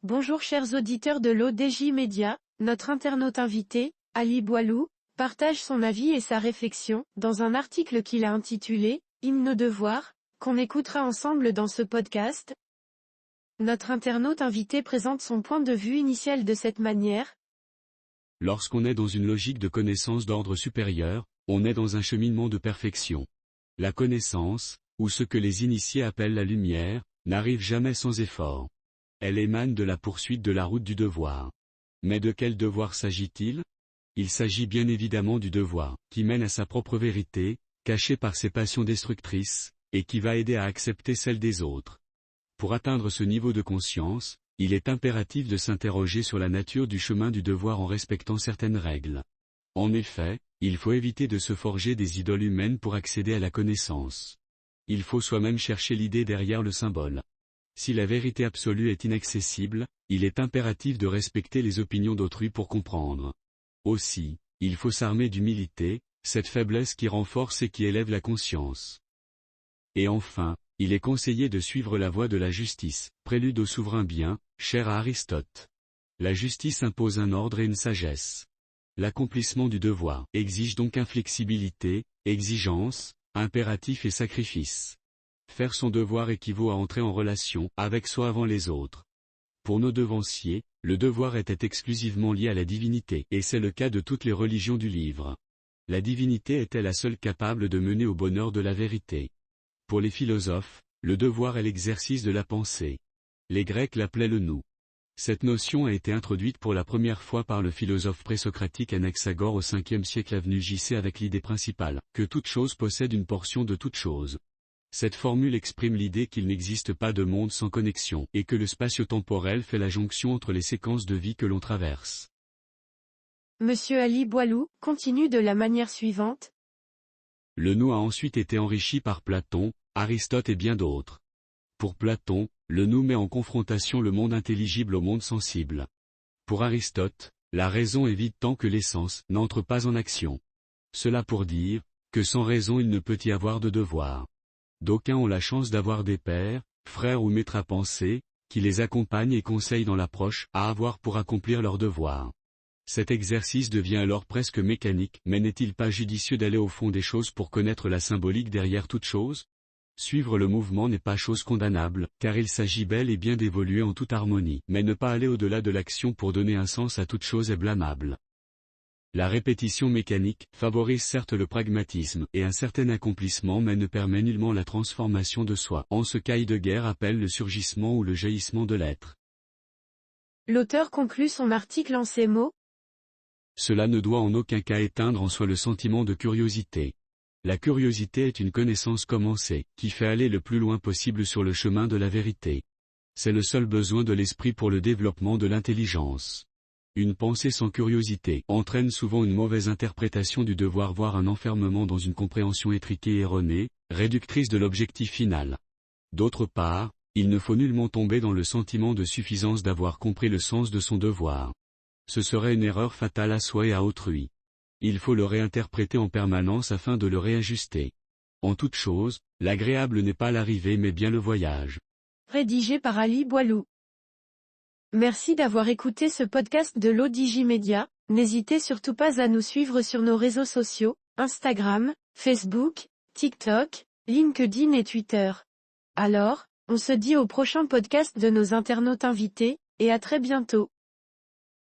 Bonjour chers auditeurs de l'ODJ Média, notre internaute invité, Ali Boilou, partage son avis et sa réflexion, dans un article qu'il a intitulé « Hymne au devoir », qu'on écoutera ensemble dans ce podcast. Notre internaute invité présente son point de vue initial de cette manière. Lorsqu'on est dans une logique de connaissance d'ordre supérieur, on est dans un cheminement de perfection. La connaissance, ou ce que les initiés appellent la lumière, n'arrive jamais sans effort. Elle émane de la poursuite de la route du devoir. Mais de quel devoir s'agit-il ? Il s'agit bien évidemment du devoir, qui mène à sa propre vérité, cachée par ses passions destructrices, et qui va aider à accepter celle des autres. Pour atteindre ce niveau de conscience, il est impératif de s'interroger sur la nature du chemin du devoir en respectant certaines règles. En effet, il faut éviter de se forger des idoles humaines pour accéder à la connaissance. Il faut soi-même chercher l'idée derrière le symbole. Si la vérité absolue est inaccessible, il est impératif de respecter les opinions d'autrui pour comprendre. Aussi, il faut s'armer d'humilité, cette faiblesse qui renforce et qui élève la conscience. Et enfin, il est conseillé de suivre la voie de la justice, prélude au souverain bien, cher à Aristote. La justice impose un ordre et une sagesse. L'accomplissement du devoir exige donc inflexibilité, exigence, impératif et sacrifice. Faire son devoir équivaut à entrer en relation avec soi avant les autres. Pour nos devanciers, le devoir était exclusivement lié à la divinité, et c'est le cas de toutes les religions du livre. La divinité était la seule capable de mener au bonheur de la vérité. Pour les philosophes, le devoir est l'exercice de la pensée. Les Grecs l'appelaient le nous. Cette notion a été introduite pour la première fois par le philosophe présocratique Anaxagore au 5e siècle avenue JC avec l'idée principale, que toute chose possède une portion de toute chose. Cette formule exprime l'idée qu'il n'existe pas de monde sans connexion, et que le spatio-temporel fait la jonction entre les séquences de vie que l'on traverse. Monsieur Ali Boilou continue de la manière suivante. Le nous a ensuite été enrichi par Platon, Aristote et bien d'autres. Pour Platon, le nous met en confrontation le monde intelligible au monde sensible. Pour Aristote, la raison est vide tant que l'essence n'entre pas en action. Cela pour dire, que sans raison il ne peut y avoir de devoir. D'aucuns ont la chance d'avoir des pères, frères ou maîtres à penser, qui les accompagnent et conseillent dans l'approche à avoir pour accomplir leur devoir. Cet exercice devient alors presque mécanique, mais n'est-il pas judicieux d'aller au fond des choses pour connaître la symbolique derrière toute chose ? Suivre le mouvement n'est pas chose condamnable, car il s'agit bel et bien d'évoluer en toute harmonie, mais ne pas aller au-delà de l'action pour donner un sens à toute chose est blâmable. La répétition mécanique favorise certes le pragmatisme et un certain accomplissement mais ne permet nullement la transformation de soi, en ce qu'Heidegger appelle le surgissement ou le jaillissement de l'être. L'auteur conclut son article en ces mots. Cela ne doit en aucun cas éteindre en soi le sentiment de curiosité. La curiosité est une connaissance commencée, qui fait aller le plus loin possible sur le chemin de la vérité. C'est le seul besoin de l'esprit pour le développement de l'intelligence. Une pensée sans curiosité entraîne souvent une mauvaise interprétation du devoir voire un enfermement dans une compréhension étriquée et erronée, réductrice de l'objectif final. D'autre part, il ne faut nullement tomber dans le sentiment de suffisance d'avoir compris le sens de son devoir. Ce serait une erreur fatale à soi et à autrui. Il faut le réinterpréter en permanence afin de le réajuster. En toute chose, l'agréable n'est pas l'arrivée mais bien le voyage. Rédigé par Ali Boilou. Merci d'avoir écouté ce podcast de l'ODJ Média. N'hésitez surtout pas à nous suivre sur nos réseaux sociaux, Instagram, Facebook, TikTok, LinkedIn et Twitter. Alors, on se dit au prochain podcast de nos internautes invités, et à très bientôt.